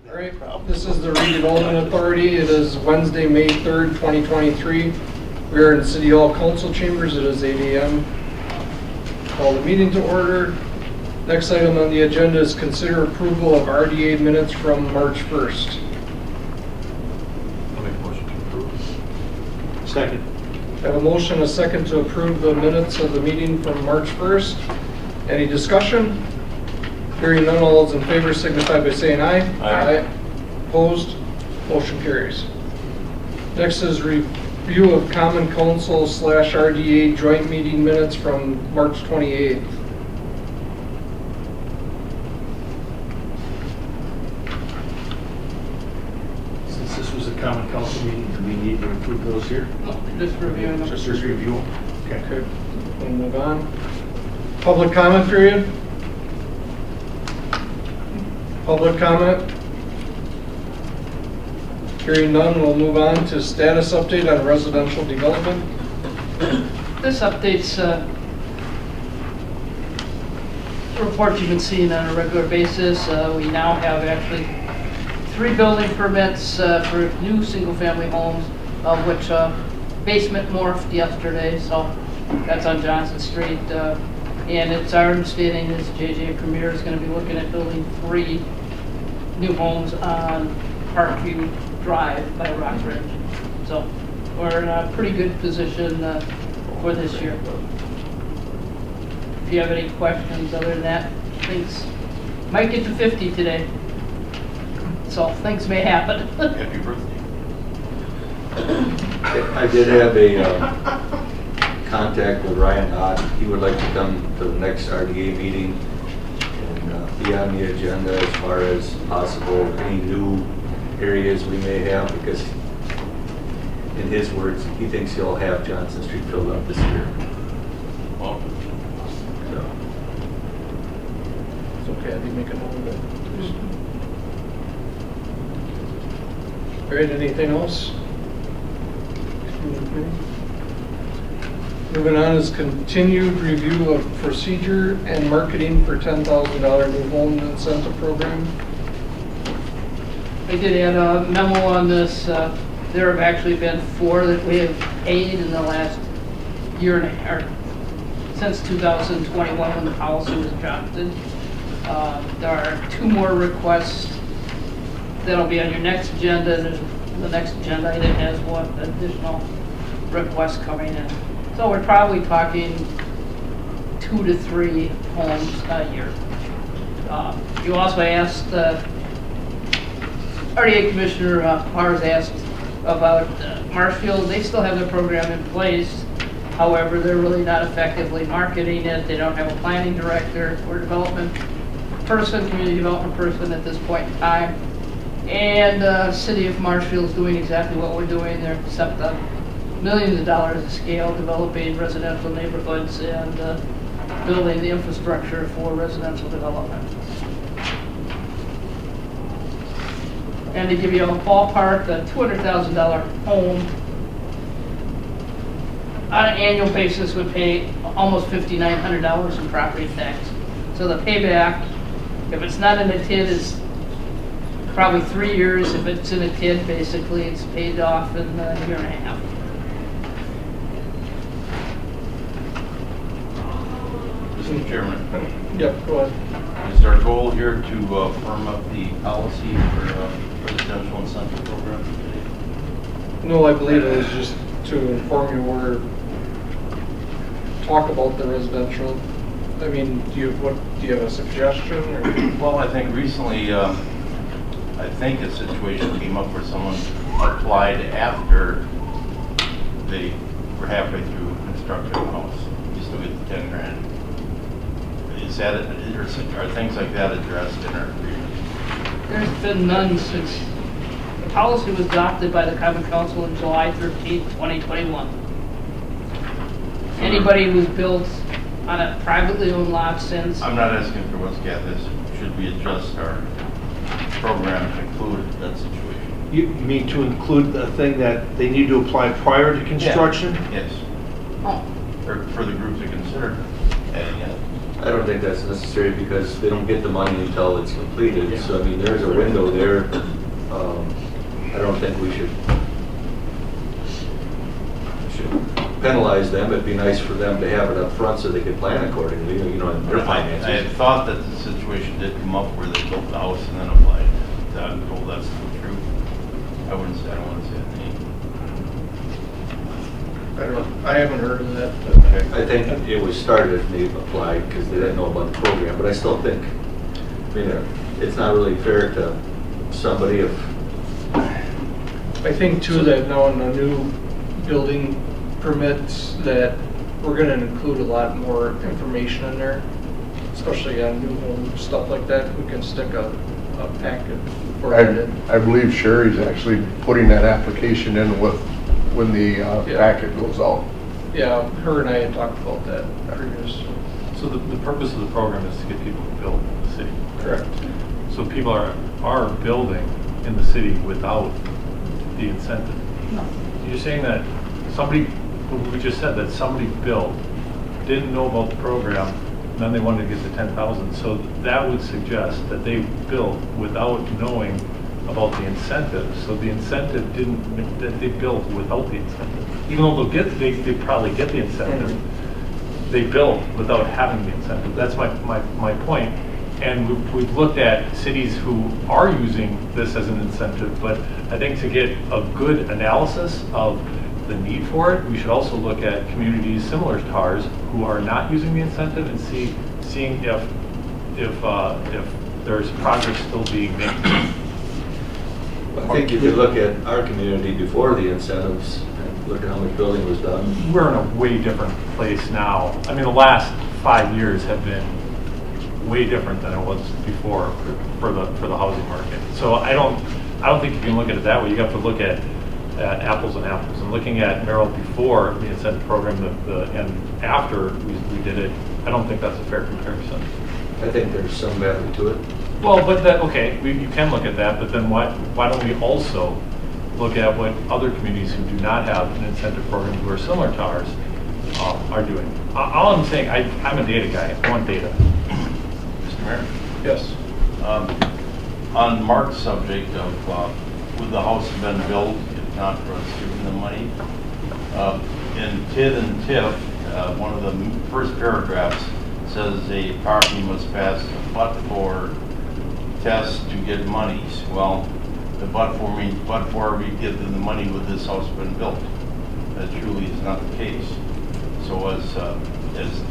All right, this is the Redevelopment Authority. It is Wednesday, May 3rd, 2023. We are in City Hall Council Chambers. It is 8 a.m. Call the meeting to order. Next item on the agenda is consider approval of RDA minutes from March 1st. I'll make a motion to approve. Second. I have a motion and a second to approve the minutes of the meeting from March 1st. Any discussion? Hearing none, all those in favor signify by saying aye. Aye. Opposed? Motion carries. Next is review of Common Council / RDA joint meeting minutes from March 28th. Since this was a common council meeting, do we need to approve those here? Just reviewing them. Just review them? Okay. Okay, we'll move on. Public comment period. Public comment. Hearing none, we'll move on to status update on residential development. This update's reports you've been seeing on a regular basis. We now have actually 3 building permits for new single-family homes, of which basement morphed yesterday, so that's on Johnson Street. And it's our understanding is JJ Premier is going to be looking at building 3 new homes on Parkview Drive by Rockridge. So we're in a pretty good position for this year. If you have any questions other than that, things might get to 50 today. So things may happen. Happy birthday. I did have a contact with Ryan Ott. He would like to come to the next RDA meeting and be on the agenda as far as possible any new areas we may have, because in his words, he thinks he'll have Johnson Street filled up this year. Well, So, It's okay, I did make a note of it. All right, anything else? Moving on is continued review of procedure and marketing for $10,000 new home incentive program. I did add a memo on this. There have actually been 4 that we have paid in the last year and a half, since 2021 when the policy was adopted. There are 2 more requests that'll be on your next agenda. The next agenda item has 1 additional request coming in. So we're probably talking 2 to 3 homes a year. You also asked, RDA Commissioner Mars asked about Marshfield. They still have their program in place. However, they're really not effectively marketing it. They don't have a planning director or development person, community development person at this point in time. And the city of Marshfield is doing exactly what we're doing. They're except millions of dollars of scale, developing residential neighborhoods and building the infrastructure for residential development. And to give you a ballpark, a $200,000 home on an annual basis would pay almost $5,900 in property tax. So the payback, if it's not in a TID, is probably 3 years. If it's in a TID, basically it's paid off in a year and a half. Mr. Chairman, Yep, go ahead. is our goal here to firm up the policy for residential incentive program? No, I believe it was just to inform you we're talk about the residential. I mean, do you have a suggestion or? Well, I think recently, I think a situation came up where someone applied after they were halfway through constructing a house. You still get the 10 grand. Is that, are things like that addressed in our agreement? There's been none since the policy was adopted by the Common Council on July 13, 2021. Anybody who's built on a privately owned lot since, I'm not asking for what's got this. Should we adjust our program to include that situation? You mean to include the thing that they need to apply prior to construction? Yes. oh, For the group to consider adding it. I don't think that's necessary because they don't get the money until it's completed. So, I mean, there's a window there. I don't think we should penalize them. It'd be nice for them to have it up front so they could plan accordingly, you know, in their I had finances. thought that the situation did come up where they built the house and then applied. I'm told that's not true. I don't want to say anything. I haven't heard of that. But I think it was started and they applied because they didn't know about the program, but I still think, I mean, it's not really fair to somebody if, I think too that now in the new building permits that we're gonna include a lot more information in there, especially on new home stuff like that. We can stick a packet for it. I believe Sherry's actually putting that application in with, when the packet goes out. Yeah, her and I had talked about that previous. So the purpose of the program is to get people to build in the city. Correct. So people are building in the city without the incentive. No. You're saying that somebody, we just said that somebody built, didn't know about the program, and then they wanted to get the 10,000. So that would suggest that they built without knowing about the incentive. So the incentive didn't, that they built without the incentive. Even though they probably get the incentive, they built without having the incentive. That's my point. And we've looked at cities who are using this as an incentive, but I think to get a good analysis of the need for it, we should also look at communities similar to ours who are not using the incentive and seeing if there's progress still being made. I think if you look at our community before the incentives, and look at how much building was done. We're in a way different place now. I mean, the last 5 years have been way different than it was before for the housing market. So I don't think you can look at it that way. You have to look at apples and apples. And looking at Merrill before the incentive program and after we did it, I don't think that's a fair comparison. I think there's some value to it. Well, but that, okay, you can look at that, but then why don't we also look at what other communities who do not have an incentive program who are similar to ours are doing? All I'm saying, I'm a data guy. I want data. Mr. Mayor? Yes. On Mark's subject of would the house have been built if not for us giving the money? In TID and TIF, one of the first paragraphs says a property must pass a but-for test to get monies. Well, the but-for means but-for we give them the money would this house been built. That truly is not the case. So as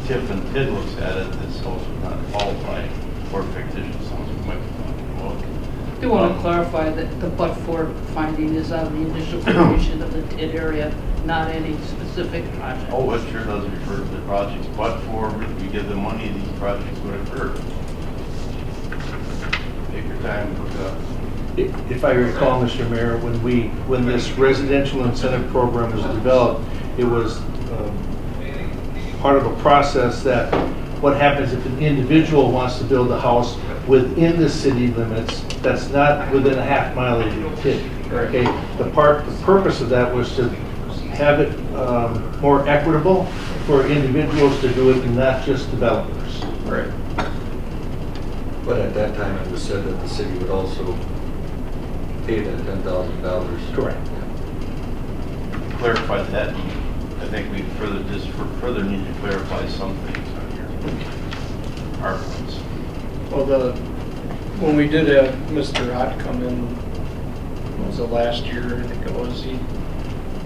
TIF and TID looks at it, this house would not qualify for fictitious house we might be talking about. I do want to clarify that the but-for finding is on the initial creation of the TID area, not any specific project. Oh, it sure does refer to the projects, but for we give the money, these projects would occur. Take your time to look it up. If I recall, Mr. Mayor, when this residential incentive program was developed, it was part of a process that what happens if an individual wants to build a house within the city limits that's not within a half mile of the TID. Okay, the purpose of that was to have it more equitable for individuals to do it and not just developers. Right. But at that time, it was said that the city would also pay that $10,000. Correct. Clarify that. I think we further need to clarify some things on here. Our points. Well, when we did have Mr. Ott come in, was it last year, I think it was,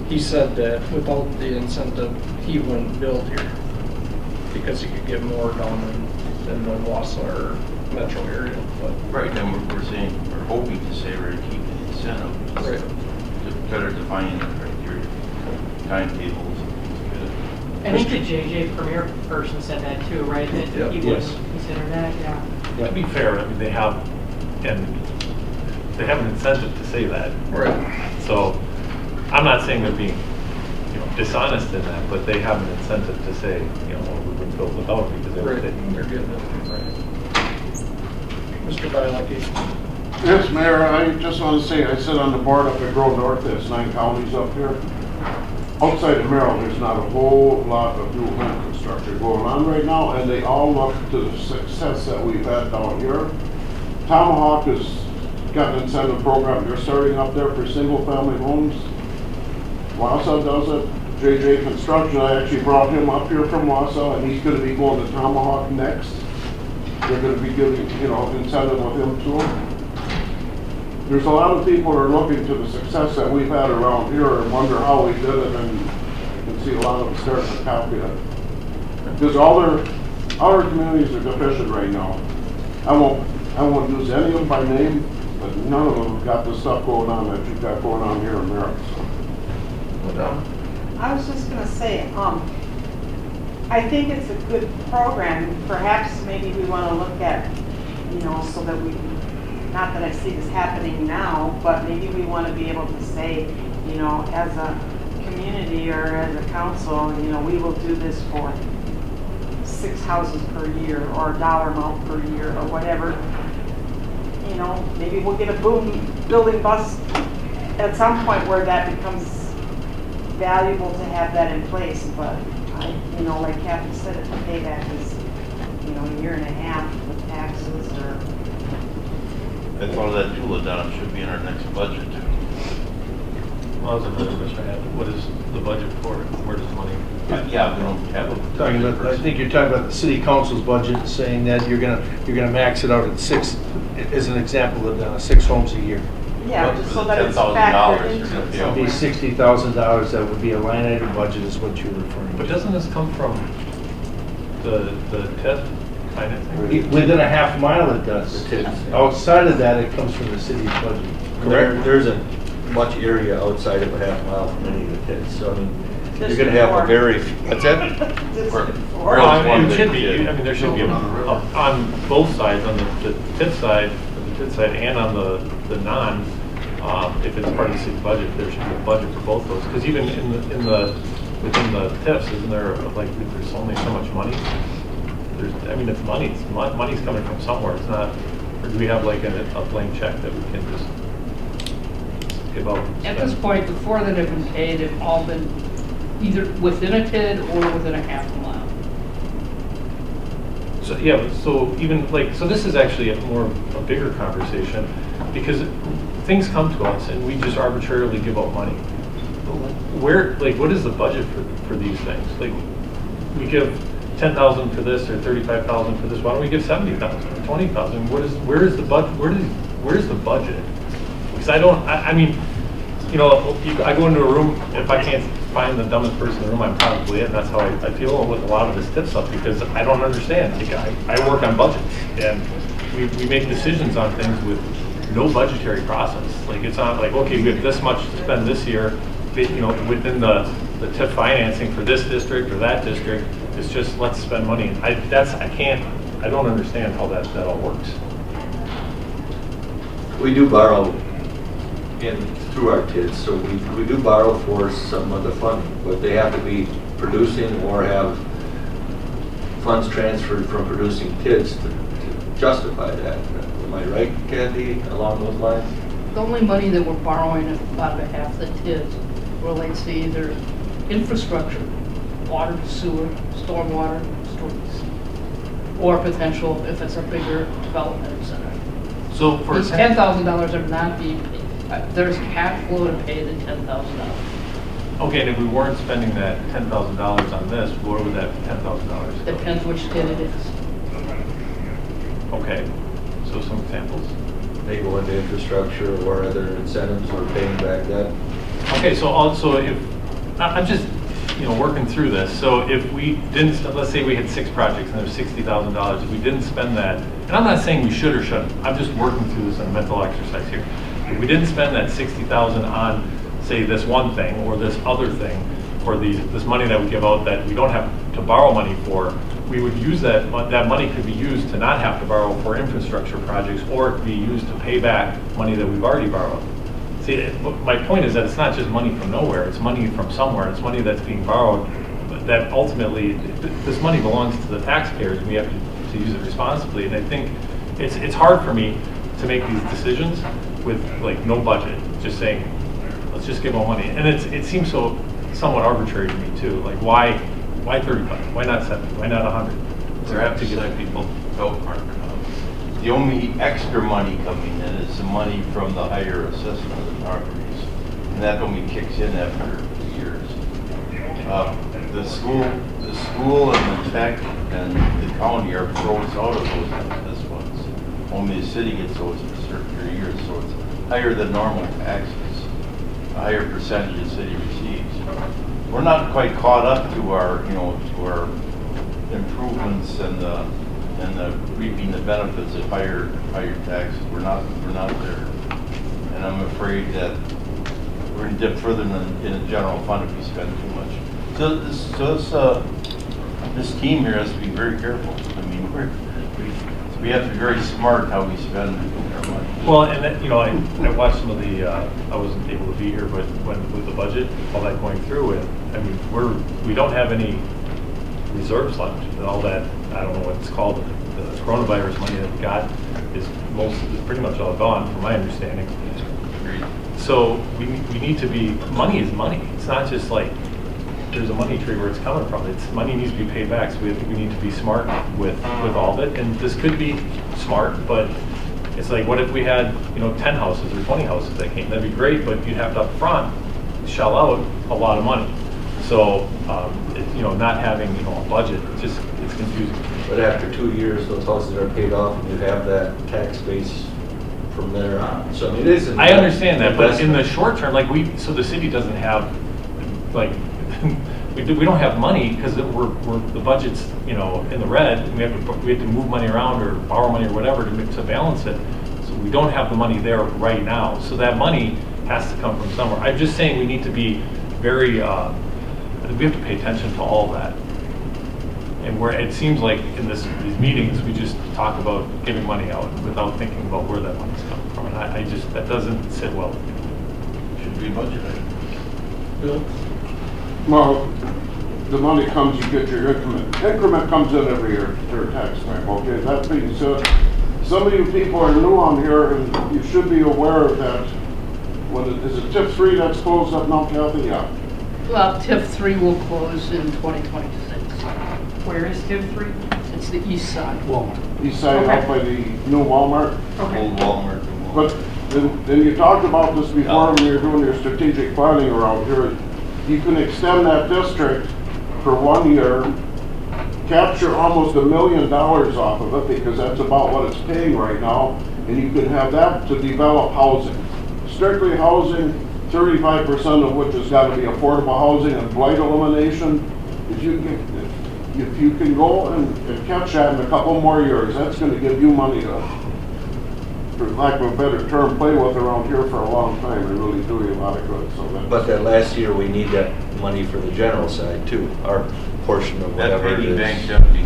he said that without the incentive, he wouldn't build here because he could get more down in the Wausau or metro area. But Right, and we're saying, we're hoping to say we're keeping the incentive. Right. To better defining the criteria, timetables. I think the JJ Premier person said that too, right? That he wouldn't Yes. consider that, yeah. To be fair, I mean, they have an incentive to say that. right. So I'm not saying they're being, dishonest in that, but they have an incentive to say, we would build without it because they were Right. taking. They're getting it. Mr. Bialecki. Yes, Mayor, I just want to say, I sit on the board up at Grove North, there's 9 counties up here. Outside of Merrill, there's not a whole lot of new home construction. infrastructure going on right now, and they all look to the success that we've had down here. Tomahawk has got an incentive program they're starting up there for single-family homes. Wausau does it. JJ Construction, I actually brought him up here from Wausau, and he's gonna be going to Tomahawk next. They're gonna be giving, incentive with him too. There's a lot of people who are looking to the success that we've had around here and wonder how we did it, and you can see a lot of them starting to copy it. Because all our communities are deficient right now. I won't use any of them by name, but none of them have got the stuff going on that you've got going on here in Merrill. I was just gonna say, I think it's a good program. Perhaps maybe we wanna look at, so that we, not that I see this happening now, but maybe we wanna be able to say, as a community or as a council, we will do this for 6 houses per year or a dollar amount per year or whatever. Maybe we'll get a boom building bust at some point where that becomes valuable to have that in place, but like Kathy said, if the payback is, a year and a half with taxes or. I thought that too, Ladonna, should be in our next budget. Well, that was another question I had. What is the budget for it? Where does the money? Yeah, we don't have a. Talking about, I think you're talking about the city council's budget, saying that you're gonna max it out at 6, as an example of 6 homes a year. Yeah, just so that it's $10,000 factored you're gonna into pay it. out. It'd be $60,000, that would be a line item budget is what you're referring But to. doesn't this come from the TIF kind of thing? Within a half mile it does. The TIFs. Outside of that, it comes from the city's budget. There's a much area outside of a half mile from any of the pits, so I mean, you're Just gonna have four. a very, what's that? Just We're- four. we're- Well, I one mean, it big should be, kid. I mean, there should be, on both sides, on the TIF side, and on the non, if it's part of the city budget, there should be a budget for both those. Because even within the TIFs, isn't there, like, there's only so much money? It's money, money's coming from somewhere, it's not, or do we have like a blank check that we can just give out? At this point, the 4 that have been paid have all been either within a TID or within a half a mile. So, yeah, so even like, so this is actually a bigger conversation, because things come to us and we just arbitrarily give out money. Where, like, what is the budget for these things? Like, we give 10,000 for this or 35,000 for this, why don't we give 70,000 or 20,000? Where is the budget? Where's the budget? Because I go into a room, if I can't find the dumbest person in the room, I'm probably it, and that's how I feel with a lot of this TIF stuff, because I don't understand. Like, I work on budgets, and we make decisions on things with no budgetary process. Like, it's not like, okay, we have this much to spend this year, within the TIF financing for this district or that district. It's just, let's spend money. I don't understand how that all works. We do borrow through our TIDs, so we do borrow for some of the funding, but they have to be producing or have funds transferred from producing TIDs to justify that. Am I right, Kathy, along those lines? The only money that we're borrowing about half the TIDs relates to either infrastructure, water, sewer, stormwater, streets, or potential, if it's a bigger development center. So for These $10,000 are not being paid. There's cash flow to pay the $10,000. okay, and if we weren't spending that $10,000 on this, where would that $10,000 go? Depends which TID it is. Okay, so some examples. They go into infrastructure or other incentives or paying back debt. Okay, so also if, I'm just, working through this. So if we didn't, let's say we had 6 projects and there's $60,000, if we didn't spend that, and I'm not saying we should or shouldn't, I'm just working through this in a mental exercise here. If we didn't spend that $60,000 on, say, this one thing or this other thing, or this money that we give out that we don't have to borrow money for, we would use that money could be used to not have to borrow for infrastructure projects, or it could be used to pay back money that we've already borrowed. See, my point is that it's not just money from nowhere, it's money from somewhere, it's money that's being borrowed, but that ultimately, this money belongs to the taxpayers, and we have to use it responsibly. And I think it's hard for me to make these decisions with like no budget, just saying, let's just give all money. And it seems so somewhat arbitrary to me too. Like, why Why 35? Why not 70? Why not 100? There have to get people. Oh, Mark. The only extra money coming in is the money from the higher assessment of the properties. And that only kicks in after 2 years. The school and the tech and the county are froze out of those excess funds. Only the city gets those for certain years, so it's higher than normal taxes, a higher percentage the city receives. We're not quite caught up to our, to our improvements and the reaping the benefits of higher taxes. We're not there. And I'm afraid that we're going to dip further in the general fund if we spend too much. So this team here has to be very careful. I mean, we have to be very smart how we spend our money. Well, and that, I watched some of the, I wasn't able to be here, but with the budget, all that going through it, I mean, we don't have any reserves left. And all that, I don't know what it's called, the coronavirus money that we got is pretty much all gone, from my understanding. So we need to be, money is money. It's not just like there's a money tree where it's coming from. It's money needs to be paid back. So we need to be smart with all of it. And this could be smart, but it's like, what if we had 10 houses or 20 houses that came? That'd be great, but you'd have to up front shell out a lot of money. So not having a budget, it's confusing. But after 2 years, those houses are paid off, and you have that tax base from there on. So I mean, it is. I understand that, but in the short term, so the city doesn't have, we don't have money because the budget's in the red. And we have to move money around or borrow money or whatever to balance it. So we don't have the money there right now. So that money has to come from somewhere. I'm just saying we need to be very. We have to pay attention to all that. And where it seems like in these meetings, we just talk about giving money out without thinking about where that money's coming from. And that doesn't sit well. Should be budgeted. Bill? Well, the money comes, you get your increment. Increment comes in every year to tax time, okay? That being said, some of you people are new on here, and you should be aware that is it TIF 3 that's closed up now, Kathy? Yeah. Well, TIF 3 will close in 2026. Where is TIF 3? It's the east side. East side out by the new Walmart. Old Walmart. But then you talked about this before when you were doing your strategic planning around here. You can extend that district for 1 year, capture almost $1 million off of it, because that's about what it's paying right now, and you can have that to develop housing. Strictly housing, 35% of which has got to be affordable housing and blight elimination. If you can go and catch that in a couple more years, that's going to give you money to, for lack of a better term, play with around here for a long time and really do you a lot of good. So but that last year, we need that money for the general side too, our portion of whatever it is. Bank deputy.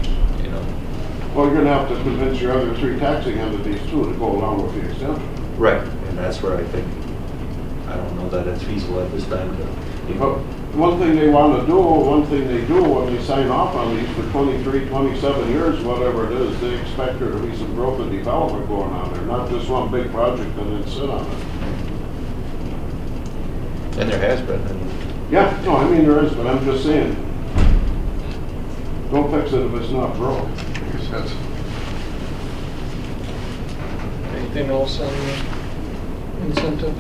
Well, you're going to have to convince your other 3 taxing entities too to go along with the extension. Right, and that's where I don't know that it's feasible at this time to. But one thing they want to do, one thing they do when they sign off on these for 23, 27 years, whatever it is, they expect there to be some growth and development going on there, not just one big project and then sit on it. And there has been. Yeah, no, I mean there is, but I'm just saying, don't fix it if it's not broke. Anything else on the incentive?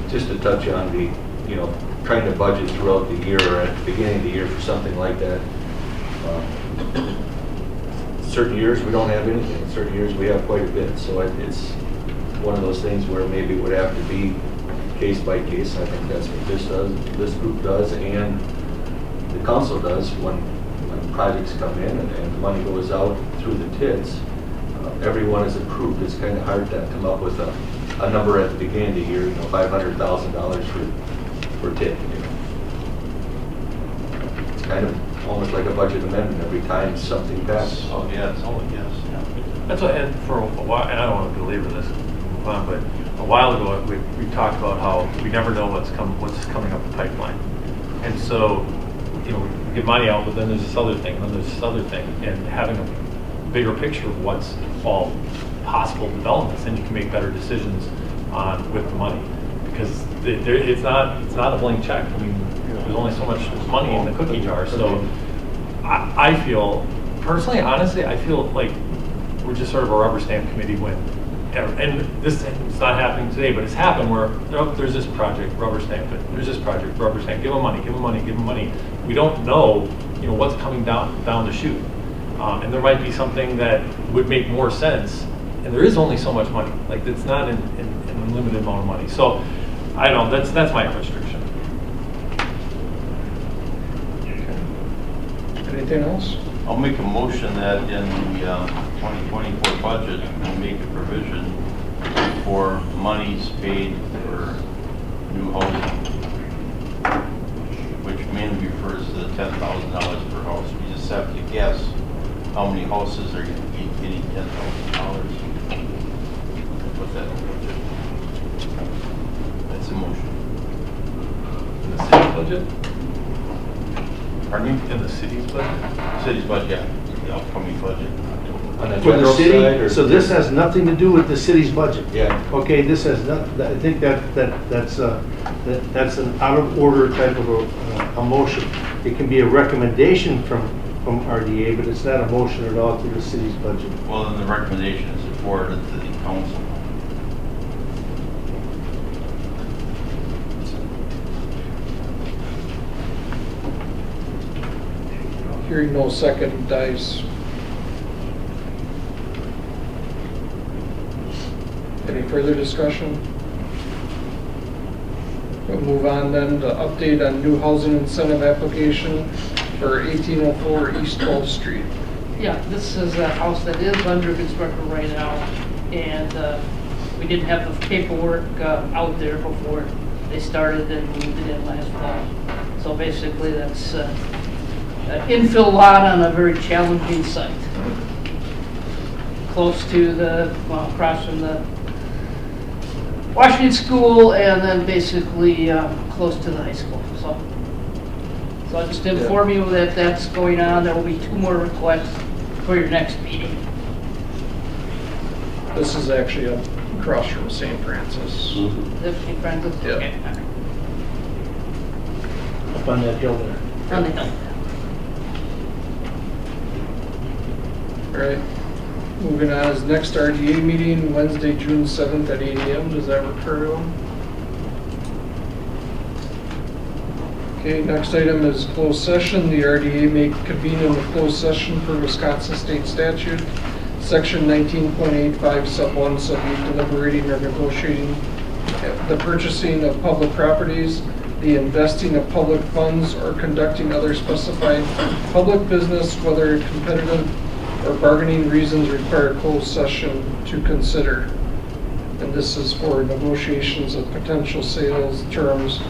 Just to touch on the, trying to budget throughout the year or at the beginning of the year for something like that. Certain years we don't have anything. Certain years we have quite a bit. So it's one of those things where maybe it would have to be case by case. I think that's what this group does, and the council does when projects come in and the money goes out through the TIDs. Everyone is approved. It's kind of hard to come up with a number at the beginning of the year, $500,000 for TID. It's kind of almost like a budget amendment every time something passes. Oh, yeah, it's all a guess. Yeah. That's what, and for a while, and I don't want to belabor this, move on, but a while ago, we talked about how we never know what's coming up the pipeline. And so, we get money out, but then there's this other thing, and then there's this other thing, and having a bigger picture of what's all possible developments, then you can make better decisions with the money. Because it's not a blank check. I mean, there's only so much money in the cookie jar. So I feel, personally, honestly, I feel like we're just sort of a rubber stamp committee when, and this, it's not happening today, but it's happened where, oh, there's this project, rubber stamp it, there's this project, rubber stamp, give them money, give them money, give them money. We don't know, what's coming down the chute. And there might be something that would make more sense, and there is only so much money. Like, it's not an unlimited amount of money. So, I don't know, that's my frustration. Anything else? I'll make a motion that in the 2024 budget, we make a provision for monies paid for new housing, which mainly refers to the $10,000 per house. We just have to guess how many houses are going to be getting $10,000. Put that in the budget. That's a motion. In the city budget? Pardon me? In the city's budget? City's budget, yeah, the upcoming budget. On the For the general side, city, or- so this has nothing to do with the city's budget. Yeah. Okay, this has not, I think that's an out of order type of a motion. It can be a recommendation from RDA, but it's not a motion at all to the city's budget. Well, then the recommendation is forwarded to the council. Hearing no second dice. Any further discussion? We'll move on then to update on new housing incentive application for 1804 East 12th Street. Yeah, this is a house that is under construction right now, and we didn't have the paperwork out there before they started and moved it in last fall. So basically, that's an infill lot on a very challenging site. Close to well, across from the Washington School, and then basically close to the high school. So I just inform you that that's going on. There will be 2 more requests for your next meeting. This is actually across from St. Francis. If you friends with Yeah. okay. Up on that hill there. On the hill. All right. Moving on, is next RDA meeting Wednesday, June 7th at 8 a.m. Does that work for everyone? Okay, next item is closed session. The RDA may convene in a closed session per Wisconsin State Statute, Section 19.85, Sub 1, Sub 8, deliberating or negotiating the purchasing of public properties, the investing of public funds, or conducting other specified public business, whether competitive or bargaining reasons require closed session to consider. And this is for negotiations of potential sales terms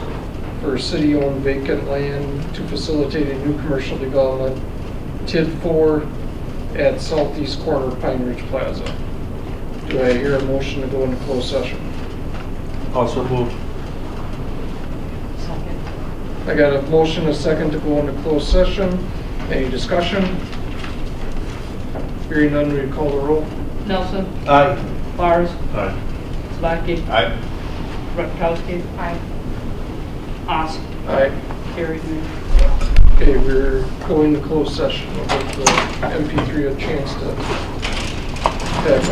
for city-owned vacant land to facilitate a new commercial development, TID 4 at southeast corner of Pine Ridge Plaza. Do I hear a motion to go into closed session? Also moved. Second. I got a motion, a second to go into closed session. Any discussion? Hearing none, we call the roll. Nelson, Aye. Bars, Aye. Zlotke, Aye. Rutkowski, Aye. Haas, Aye. carried. Okay, we're going to closed session. We'll give the MP3 a chance to have